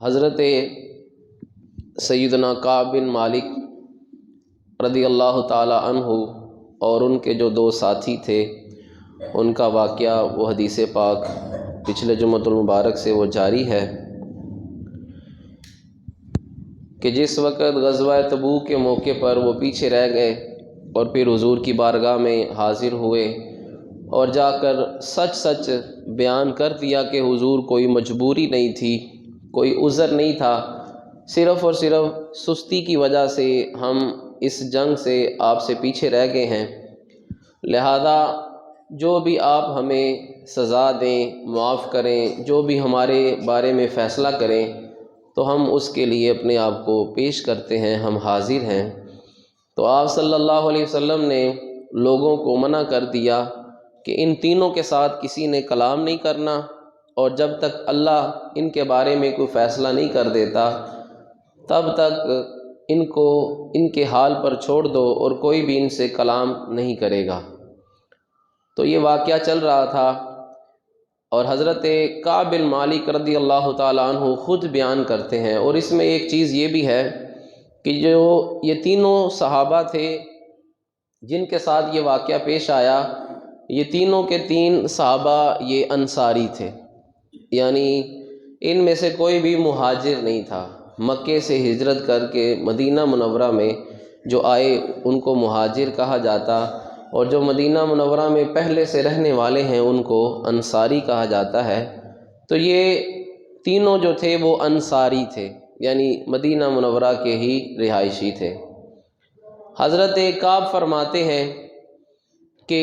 حضرت سیدنا کعب بن مالک رضی اللہ تعالی عنہ اور ان کے جو دو ساتھی تھے ان کا واقعہ وہ حدیث پاک پچھلے جمعۃ المبارک سے وہ جاری ہے کہ جس وقت غزوہ تبوک کے موقع پر وہ پیچھے رہ گئے اور پھر حضور کی بارگاہ میں حاضر ہوئے اور جا کر سچ سچ بیان کر دیا کہ حضور کوئی مجبوری نہیں تھی، کوئی عذر نہیں تھا، صرف اور صرف سستی کی وجہ سے ہم اس جنگ سے آپ سے پیچھے رہ گئے ہیں، لہذا جو بھی آپ ہمیں سزا دیں، معاف کریں، جو بھی ہمارے بارے میں فیصلہ کریں تو ہم اس کے لیے اپنے آپ کو پیش کرتے ہیں، ہم حاضر ہیں۔ تو آپ صلی اللہ علیہ وسلم نے لوگوں کو منع کر دیا کہ ان تینوں کے ساتھ کسی نے کلام نہیں کرنا، اور جب تک اللہ ان کے بارے میں کوئی فیصلہ نہیں کر دیتا تب تک ان کو ان کے حال پر چھوڑ دو اور کوئی بھی ان سے کلام نہیں کرے گا۔ تو یہ واقعہ چل رہا تھا، اور حضرت کعب بن مالک رضی اللہ تعالیٰ عنہ خود بیان کرتے ہیں، اور اس میں ایک چیز یہ بھی ہے کہ جو یہ تینوں صحابہ تھے جن کے ساتھ یہ واقعہ پیش آیا، یہ تینوں کے تین صحابہ یہ انصاری تھے، یعنی ان میں سے کوئی بھی مہاجر نہیں تھا۔ مکے سے ہجرت کر کے مدینہ منورہ میں جو آئے ان کو مہاجر کہا جاتا، اور جو مدینہ منورہ میں پہلے سے رہنے والے ہیں ان کو انصاری کہا جاتا ہے۔ تو یہ تینوں جو تھے وہ انصاری تھے، یعنی مدینہ منورہ کے ہی رہائشی تھے۔ حضرت کعب فرماتے ہیں کہ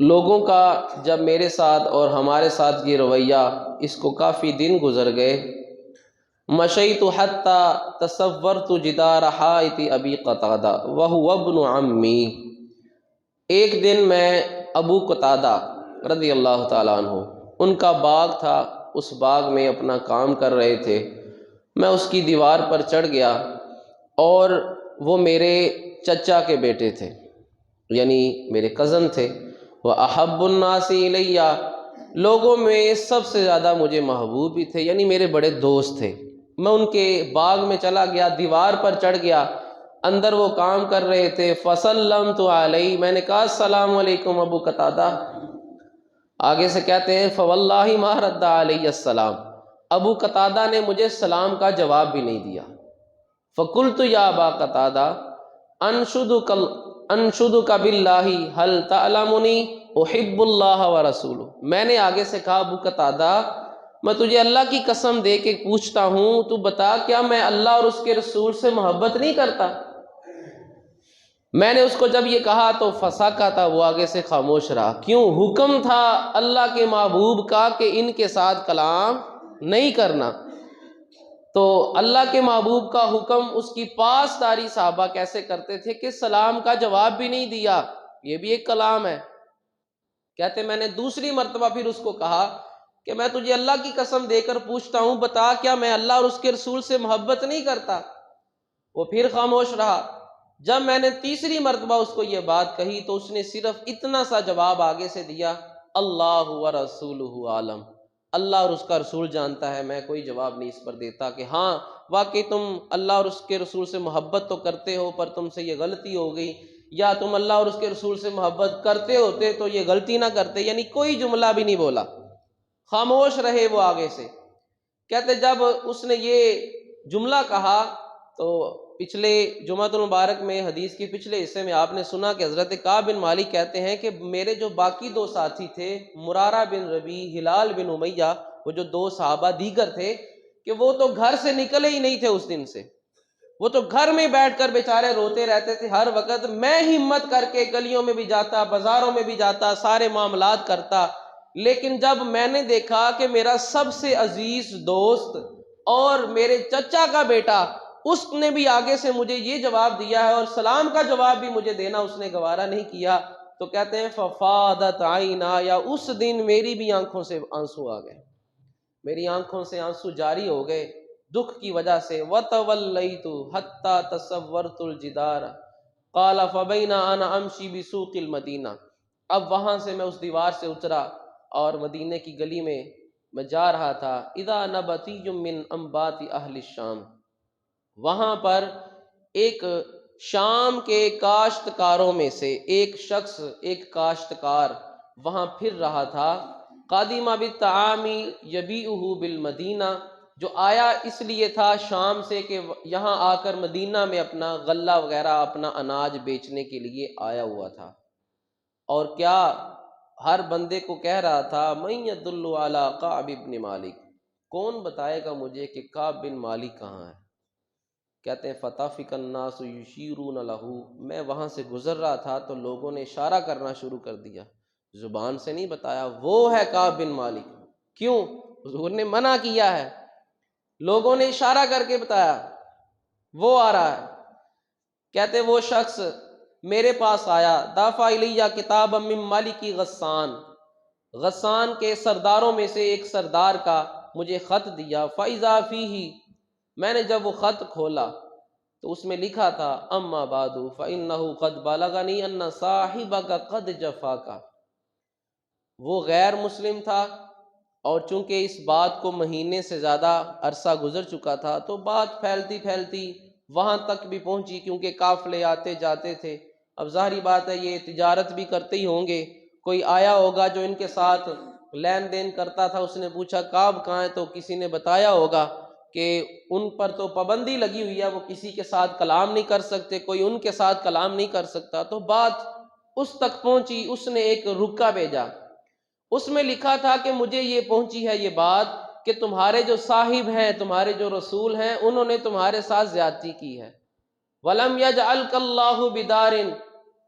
لوگوں کا جب میرے ساتھ اور ہمارے ساتھ یہ رویہ، اس کو کافی دن گزر گئے۔ مشیت حتی تصورت جدار حائط ابی قتادہ وہو ابن عمی۔ ایک دن میں ابو قتادہ رضی اللہ تعالیٰ عنہ، ان کا باغ تھا، اس باغ میں اپنا کام کر رہے تھے، میں اس کی دیوار پر چڑھ گیا، اور وہ میرے چچا کے بیٹے تھے، یعنی میرے کزن تھے۔ وَأَحَبُّ النَّاسِ إِلَيَّ، لوگوں میں سب سے زیادہ مجھے محبوب بھی تھے، یعنی میرے بڑے دوست تھے۔ میں ان کے باغ میں چلا گیا، دیوار پر چڑھ گیا، اندر وہ کام کر رہے تھے۔ فَسَلَّمْتُ عَلَيْهِ، میں نے کہا السلام علیکم ابو قتادہ۔ آگے سے کہتے ہیں فواللہ ما رد علیہ السلام، ابو قتادہ نے مجھے سلام کا جواب بھی نہیں دیا۔ فقلت یا ابا قتادہ انشدک باللہ هل تعلمنی احب اللہ ورسولہ، میں نے آگے سے کہا ابو قتادہ میں تجھے اللہ کی قسم دے کے پوچھتا ہوں، تو بتا کیا میں اللہ اور اس کے رسول سے محبت نہیں کرتا؟ میں نے اس کو جب یہ کہا تو فسکت تھا، وہ آگے سے خاموش رہا۔ کیوں؟ حکم تھا اللہ کے محبوب کا کہ ان کے ساتھ کلام نہیں کرنا، تو اللہ کے محبوب کا حکم اس کی پاسداری صحابہ کیسے کرتے تھے کہ سلام کا جواب بھی نہیں دیا، یہ بھی ایک کلام ہے۔ کہتے میں نے دوسری مرتبہ پھر اس کو کہا کہ میں تجھے اللہ کی قسم دے کر پوچھتا ہوں، بتا کیا میں اللہ اور اس کے رسول سے محبت نہیں کرتا؟ وہ پھر خاموش رہا۔ جب میں نے تیسری مرتبہ اس کو یہ بات کہی تو اس نے صرف اتنا سا جواب آگے سے دیا، اللہ ورسولہ عالم، اللہ اور اس کا رسول جانتا ہے، میں کوئی جواب نہیں اس پر دیتا کہ ہاں واقعی تم اللہ اور اس کے رسول سے محبت تو کرتے ہو، پر تم سے یہ غلطی ہو گئی، یا تم اللہ اور اس کے رسول سے محبت کرتے ہوتے تو یہ غلطی نہ کرتے، یعنی کوئی جملہ بھی نہیں بولا، خاموش رہے وہ آگے سے۔ کہتے جب اس نے یہ جملہ کہا تو پچھلے جمعۃ المبارک میں حدیث کی پچھلے حصے میں آپ نے سنا کہ حضرت کعب بن مالک کہتے ہیں کہ میرے جو باقی دو ساتھی تھے، مرارہ بن ربیع، ہلال بن امیہ، وہ جو دو صحابہ دیگر تھے، کہ وہ تو گھر سے نکلے ہی نہیں تھے اس دن سے، وہ تو گھر میں بیٹھ کر بیچارے روتے رہتے تھے ہر وقت۔ میں ہمت کر کے گلیوں میں بھی جاتا، بازاروں میں بھی جاتا، سارے معاملات کرتا، لیکن جب میں نے دیکھا کہ میرا سب سے عزیز دوست اور میرے چچا کا بیٹا، اس نے بھی آگے سے مجھے یہ جواب دیا ہے اور سلام کا جواب بھی مجھے دینا اس نے گوارا نہیں کیا، تو کہتے ہیں ففادت عینا، یا اس دن میری بھی آنکھوں سے آنسو آ گئے، میری آنکھوں سے آنسو جاری ہو گئے دکھ کی وجہ سے۔ وَتَوَلَّيْتُ حَتَّى تَصَوَّرْتُ الْجِدَارَ قَالَ فَبَيْنَ أَنَا أَمْشِي بِسُوقِ الْمَدِينَةِ، اب وہاں سے میں اس دیوار سے اترا اور مدینے کی گلی میں میں جا رہا تھا، اذا نبتی من انبات اہل الشام، وہاں پر ایک شام کے کاشتکاروں میں سے ایک شخص، ایک کاشتکار وہاں پھر رہا تھا، قادم بالطعام یبیعہ بالمدینہ، جو آیا اس لیے تھا شام سے کہ یہاں آ کر مدینہ میں اپنا غلہ وغیرہ، اپنا اناج بیچنے کے لیے آیا ہوا تھا۔ اور کیا ہر بندے کو کہہ رہا تھا، من یدل علی کعب بن مالک، کون بتائے گا مجھے کہ کعب بن مالک کہاں ہے؟ کہتے ہیں فطفق الناس یشیرون لہ، میں وہاں سے گزر رہا تھا تو لوگوں نے اشارہ کرنا شروع کر دیا، زبان سے نہیں بتایا وہ ہے کعب بن مالک۔ کیوں؟ حضور نے منع کیا ہے، لوگوں نے اشارہ کر کے بتایا وہ آ رہا ہے۔ کہتے وہ شخص میرے پاس آیا، دافع الیہ کتاب من مالکی غسان، غسان کے سرداروں میں سے ایک سردار کا مجھے خط دیا، فاذا فیہ، میں نے جب وہ خط کھولا تو اس میں لکھا تھا، اما بعد فانہ قد بلغنی ان صاحبک قد جفاک، وہ غیر مسلم تھا، اور چونکہ اس بات کو مہینے سے زیادہ عرصہ گزر چکا تھا تو بات پھیلتی پھیلتی وہاں تک بھی پہنچی، کیونکہ قافلے آتے جاتے تھے۔ اب ظاہری بات ہے یہ تجارت بھی کرتے ہی ہوں گے، کوئی آیا ہوگا جو ان کے ساتھ لین دین کرتا تھا، اس نے پوچھا کعب کہاں ہے، تو کسی نے بتایا ہوگا کہ ان پر تو پابندی لگی ہوئی ہے، وہ کسی کے ساتھ کلام نہیں کر سکتے، کوئی ان کے ساتھ کلام نہیں کر سکتا۔ تو بات اس تک پہنچی، اس نے ایک رکا بھیجا، اس میں لکھا تھا کہ مجھے یہ پہنچی ہے یہ بات کہ تمہارے جو صاحب ہیں، تمہارے جو رسول ہیں، انہوں نے تمہارے ساتھ زیادتی کی ہے۔ وَلَمْ يَجْعَلْكَ اللَّهُ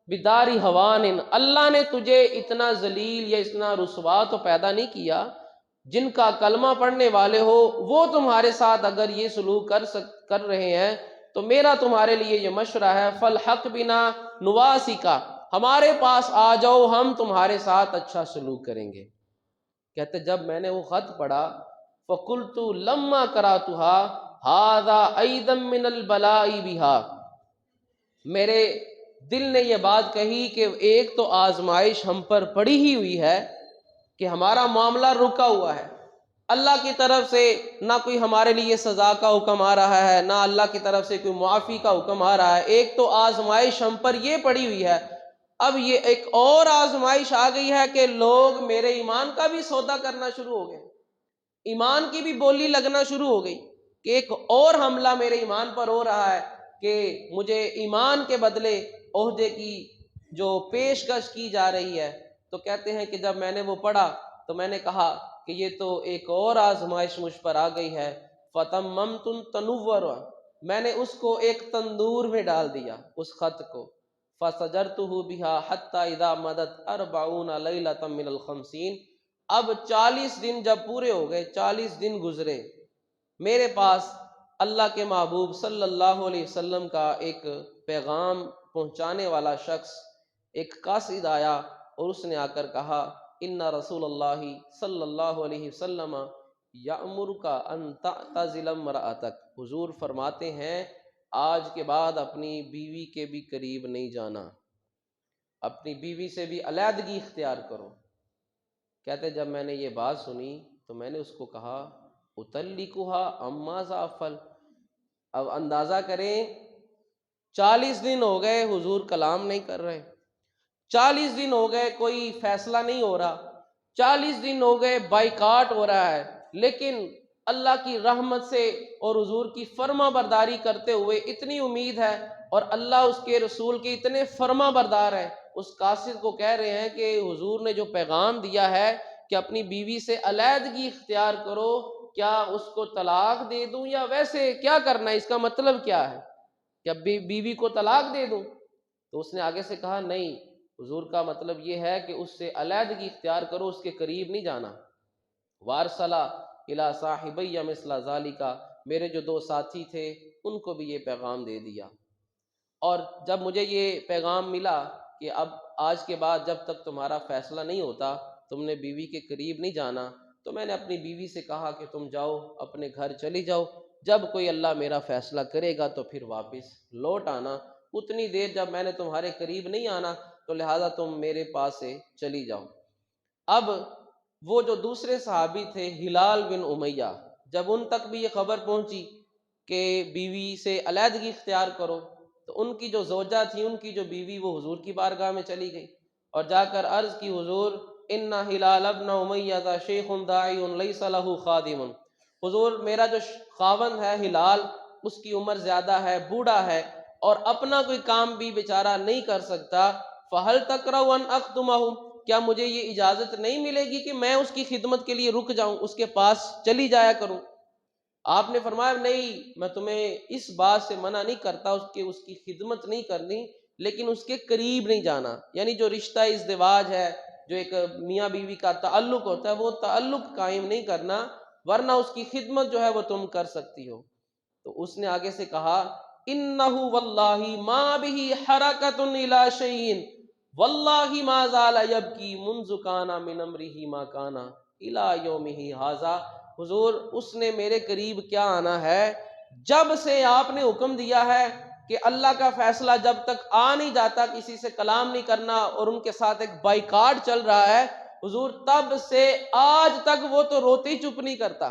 بِدَارِ هَوَانٍ، اللہ نے تجھے اتنا ذلیل یا اتنا رسوا تو پیدا نہیں کیا، جن کا کلمہ پڑھنے والے ہو وہ تمہارے ساتھ اگر یہ سلوک کر رہے ہیں تو میرا تمہارے لیے یہ مشورہ ہے، فَالْحَقْ بِنَا نُوَاسِكَ، ہمارے پاس آ جاؤ، ہم تمہارے ساتھ اچھا سلوک کریں گے۔ کہتے جب میں نے وہ خط پڑھا، فَقُلْتُ لَمَّا قَرَأْتُهَا هَذَا أَيْضًا مِّنَ الْبَلَاءِ بِهَا، میرے دل نے یہ بات کہی کہ ایک تو آزمائش ہم پر پڑی ہی ہوئی ہے کہ ہمارا معاملہ رکا ہوا ہے، اللہ کی طرف سے نہ کوئی ہمارے لیے سزا کا حکم آ رہا ہے، نہ اللہ کی طرف سے کوئی معافی کا حکم آ رہا ہے، ایک تو آزمائش ہم پر یہ پڑی ہوئی ہے، اب یہ ایک اور آزمائش آ گئی ہے کہ لوگ میرے ایمان کا بھی سودا کرنا شروع ہو گئے، ایمان کی بھی بولی لگنا شروع ہو گئی، کہ ایک اور حملہ میرے ایمان پر ہو رہا ہے کہ مجھے ایمان کے بدلے عہدے کی جو پیشکش کی جا رہی ہے۔ تو کہتے ہیں کہ جب میں نے وہ پڑھا تو میں نے کہا کہ یہ تو ایک اور آزمائش مجھ پر آ گئی ہے، فَتَمَّمْتُ التَّنُوَّرَ، میں نے اس کو ایک تندور میں ڈال دیا، اس خط کو، فَسَجَرْتُهُ بِهَا حَتَّى إِذَا مَدَتْ 40 لَيْلَةً مِّنَ الْخَمْسِينَ، اب 40 دن جب پورے ہو گئے، 40 دن گزرے، میرے پاس اللہ کے محبوب صلی اللہ علیہ وسلم کا ایک پیغام پہنچانے والا شخص، ایک قاصد آیا، اور اس نے آ کر کہا، ان رسول اللہ صلی اللہ علیہ وسلم یأمرک ان تعتزل امرأتک، حضور فرماتے ہیں آج کے بعد اپنی بیوی کے بھی قریب نہیں جانا، اپنی بیوی سے بھی علیحدگی اختیار کرو۔ کہتے جب میں نے یہ بات سنی تو میں نے اس کو کہا، اطلقھا ام ماذا افعل، اب اندازہ کریں 40 دن ہو گئے حضور کلام نہیں کر رہے، 40 دن ہو گئے کوئی فیصلہ نہیں ہو رہا، 40 دن ہو گئے بائیکاٹ ہو رہا ہے، لیکن اللہ کی رحمت سے اور حضور کی فرما برداری کرتے ہوئے اتنی امید ہے، اور اللہ اس کے رسول کے اتنے فرما بردار ہیں، اس قاصد کو کہہ رہے ہیں کہ حضور نے جو پیغام دیا ہے کہ اپنی بیوی سے علیحدگی اختیار کرو، کیا اس کو طلاق دے دوں یا ویسے کیا کرنا ہے، اس کا مطلب کیا ہے کہ بیوی کو طلاق دے دوں؟ تو اس نے آگے سے کہا نہیں، حضور کا مطلب یہ ہے کہ اس سے علیحدگی اختیار کرو، اس کے قریب نہیں جانا۔ وارسلا الی صاحبی مثل ذالک، میرے جو 2 ساتھی تھے ان کو بھی یہ پیغام دے دیا، اور جب مجھے یہ پیغام ملا کہ اب آج کے بعد جب تک تمہارا فیصلہ نہیں ہوتا تم نے بیوی کے قریب نہیں جانا، تو میں نے اپنی بیوی سے کہا کہ تم جاؤ اپنے گھر چلی جاؤ، جب کوئی اللہ میرا فیصلہ کرے گا تو پھر واپس لوٹ آنا، اتنی دیر جب میں نے تمہارے قریب نہیں آنا تو لہٰذا تم میرے پاس سے چلی جاؤ۔ اب وہ جو دوسرے صحابی تھے ہلال بن امیہ، جب ان تک بھی یہ خبر پہنچی کہ بیوی سے علیحدگی اختیار کرو، تو ان کی جو زوجہ تھی، ان کی جو بیوی، وہ حضور کی بارگاہ میں چلی گئی اور جا کر عرض کی، حضور ان ہلال ابن امیہ شیخ داعی لیس لہ خادم، حضور میرا جو خاوند ہے ہلال، اس کی عمر زیادہ ہے، بوڑھا ہے اور اپنا کوئی کام بھی بیچارہ نہیں کر سکتا، فہل تکرہ ان اخدمہ، کیا مجھے یہ اجازت نہیں ملے گی کہ میں اس کی خدمت کے لیے رک جاؤں، اس کے پاس چلی جایا کروں؟ آپ نے فرمایا نہیں، میں تمہیں اس بات سے منع نہیں کرتا، اس کی خدمت نہیں کرنی، لیکن اس کے قریب نہیں جانا، یعنی جو رشتہ ازدواج ہے، جو ایک میاں بیوی کا تعلق ہوتا ہے، وہ تعلق قائم نہیں کرنا، ورنہ اس کی خدمت جو ہے وہ تم کر سکتی ہو۔ تو اس نے آگے سے کہا، انہو واللہ ما بہ حرکت الی شیء واللہ ما زال یبکی منذ کان من امرہ ما کان الی یومہ ھذا، حضور اس نے میرے قریب کیا آنا ہے، جب سے آپ نے حکم دیا ہے کہ اللہ کا فیصلہ جب تک آ نہیں جاتا کسی سے کلام نہیں کرنا، اور ان کے ساتھ ایک بائیکاٹ چل رہا ہے، حضور تب سے آج تک وہ تو روتے ہی چپ نہیں کرتا،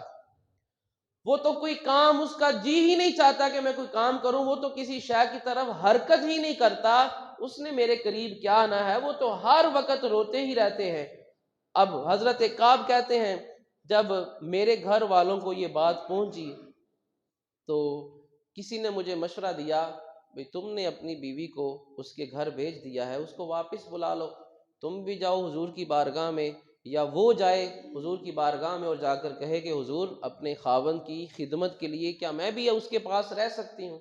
وہ تو کوئی کام اس کا جی ہی نہیں چاہتا کہ میں کوئی کام کروں، وہ تو کسی شے کی طرف حرکت ہی نہیں کرتا، اس نے میرے قریب کیا آنا ہے، وہ تو ہر وقت روتے ہی رہتے ہیں۔ اب حضرت کعب کہتے ہیں جب میرے گھر والوں کو یہ بات پہنچی تو کسی نے مجھے مشورہ دیا، بھئی تم نے اپنی بیوی کو اس کے گھر بھیج دیا ہے، اس کو واپس بلا لو، تم بھی جاؤ حضور کی بارگاہ میں، یا وہ جائے حضور کی بارگاہ میں اور جا کر کہے کہ حضور اپنے خاوند کی خدمت کے لیے کیا میں بھی اس کے پاس رہ سکتی ہوں؟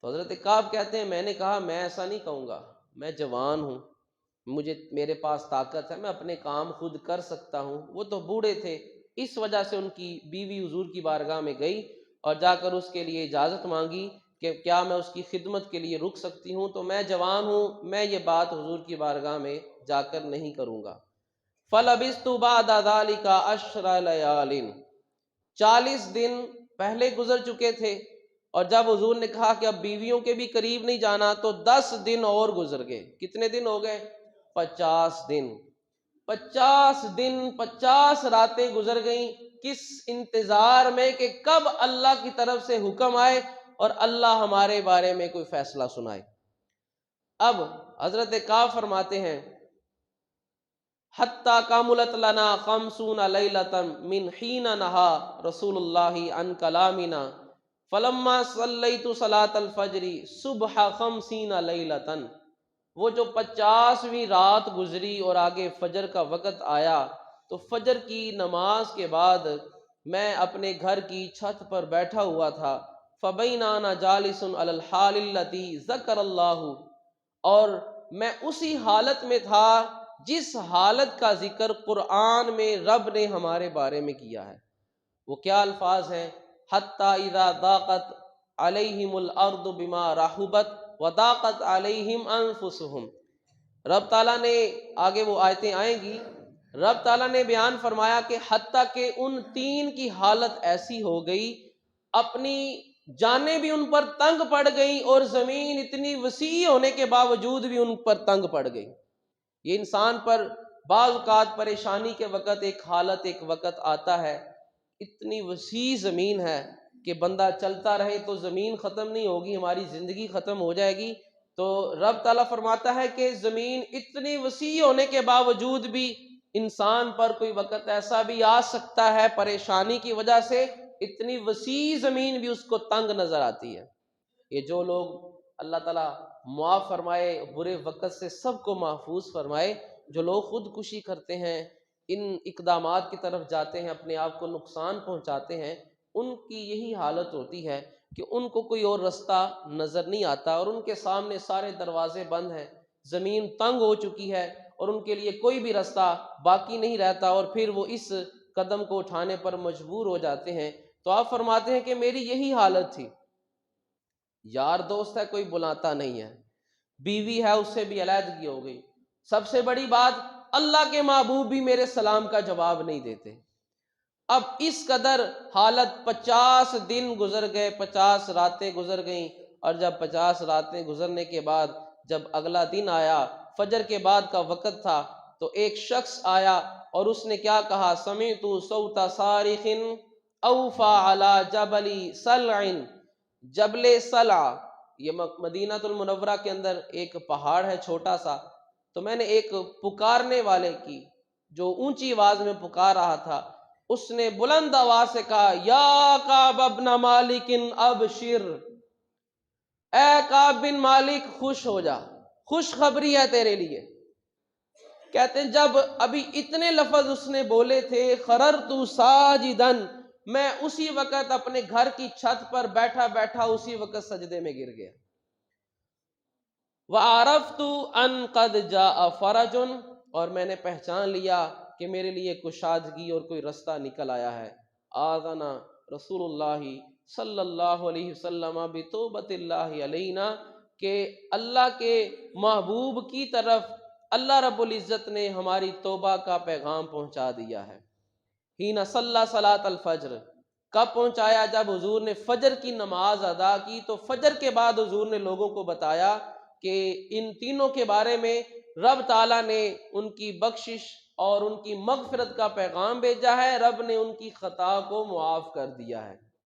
تو حضرت کعب کہتے ہیں میں نے کہا میں ایسا نہیں کہوں گا، میں جوان ہوں، میرے پاس طاقت ہے، میں اپنے کام خود کر سکتا ہوں۔ وہ تو بوڑھے تھے، اس وجہ سے ان کی بیوی حضور کی بارگاہ میں گئی اور جا کر اس کے لیے اجازت مانگی کہ کیا میں اس کی خدمت کے لیے رک سکتی ہوں، تو میں جوان ہوں، میں یہ بات حضور کی بارگاہ میں جا کر نہیں کروں گا۔ فَلَبِثْتُ بَعْدَ ذَلِكَ 10 لَيَالٍ، 40 دن پہلے گزر چکے تھے، اور جب حضور نے کہا کہ اب بیویوں کے بھی قریب نہیں جانا تو 10 دن اور گزر گئے۔ کتنے دن ہو گئے؟ 50 دن۔ 50 دن 50 راتیں گزر گئیں، کس انتظار میں کہ کب اللہ کی طرف سے حکم آئے اور اللہ ہمارے بارے میں کوئی فیصلہ سنائے۔ اب حضرت کعب فرماتے ہیں حتی کاملت لنا 50 لیلۃ من حین نہا رسول اللہ عن کلامنا فلما صلیت صلاۃ الفجر صبح 50 لیلۃ، وہ جو 50ویں رات گزری اور آگے فجر کا وقت آیا تو فجر کی نماز کے بعد میں اپنے گھر کی چھت پر بیٹھا ہوا تھا، فبینا انا جالس علی الحال التی ذکر اللہ، اور میں اسی حالت میں تھا جس حالت کا ذکر قرآن میں رب نے ہمارے بارے میں کیا ہے۔ وہ کیا الفاظ ہیں؟ حتی اذا ضاقت علیہم الارض بما رحبت وضاقت علیہم انفسہم، رب تعالیٰ نے آگے وہ آیتیں آئیں گی، رب تعالیٰ نے بیان فرمایا کہ حتیٰ کہ ان 3 کی حالت ایسی ہو گئی، اپنی جانیں بھی ان پر تنگ پڑ گئیں اور زمین اتنی وسیع ہونے کے باوجود بھی ان پر تنگ پڑ گئی۔ یہ انسان پر بعض اوقات پریشانی کے وقت ایک حالت ایک وقت آتا ہے، اتنی وسیع زمین ہے کہ بندہ چلتا رہے تو زمین ختم نہیں ہوگی، ہماری زندگی ختم ہو جائے گی، تو رب تعالیٰ فرماتا ہے کہ زمین اتنی وسیع ہونے کے باوجود بھی انسان پر کوئی وقت ایسا بھی آ سکتا ہے پریشانی کی وجہ سے اتنی وسیع زمین بھی اس کو تنگ نظر آتی ہے۔ یہ جو لوگ اللہ تعالیٰ معاف فرمائے، برے وقت سے سب کو محفوظ فرمائے، جو لوگ خودکشی کرتے ہیں، ان اقدامات کی طرف جاتے ہیں، اپنے آپ کو نقصان پہنچاتے ہیں، ان کی یہی حالت ہوتی ہے کہ ان کو کوئی اور رستہ نظر نہیں آتا اور ان کے سامنے سارے دروازے بند ہیں، زمین تنگ ہو چکی ہے اور ان کے لیے کوئی بھی رستہ باقی نہیں رہتا، اور پھر وہ اس قدم کو اٹھانے پر مجبور ہو جاتے ہیں۔ تو آپ فرماتے ہیں کہ میری یہی حالت تھی، یار دوست ہے کوئی بلاتا نہیں ہے، بیوی ہے اس سے بھی علیحدگی ہو گئی، سب سے بڑی بات اللہ کے محبوب بھی میرے سلام کا جواب نہیں دیتے۔ اب اس قدر حالت 50 دن گزر گئے، 50 راتیں گزر گئیں، اور جب 50 راتیں گزرنے کے بعد جب اگلا دن آیا، فجر کے بعد کا وقت تھا، تو ایک شخص آیا اور اس نے کیا کہا، سمعت صوت صارخ اوفا علی جبل سلع، جبل سلع یہ مدینہ المنورہ کے اندر ایک پہاڑ ہے چھوٹا سا، تو میں نے ایک پکارنے والے کی جو اونچی آواز میں پکار رہا تھا، اس نے بلند آواز سے کہا، یا کعب ابن مالک ابشر، اے کعب بن مالک خوش ہو جا، خوشخبری ہے تیرے لیے۔ کہتے ہیں جب ابھی اتنے لفظ اس نے بولے تھے، خررت ساجدن، میں اسی وقت اپنے گھر کی چھت پر بیٹھا بیٹھا اسی وقت سجدے میں گر گیا۔ وعرفت ان قد جاء فرج، اور میں نے پہچان لیا کہ میرے لیے کشادگی اور کوئی رستہ نکل آیا ہے۔ آذنا رسول اللہ صلی اللہ علیہ وسلم بتوبۃ اللہ علینا، کہ اللہ کے محبوب کی طرف اللہ رب العزت نے ہماری توبہ کا پیغام پہنچا دیا ہے۔ حین صلی صلاۃ الفجر، کب پہنچایا؟ جب حضور نے فجر کی نماز ادا کی تو فجر کے بعد حضور نے لوگوں کو بتایا کہ ان تینوں کے بارے میں رب تعالیٰ نے ان کی بخشش اور ان کی مغفرت کا پیغام بھیجا ہے، رب نے ان کی خطا کو معاف کر دیا ہے۔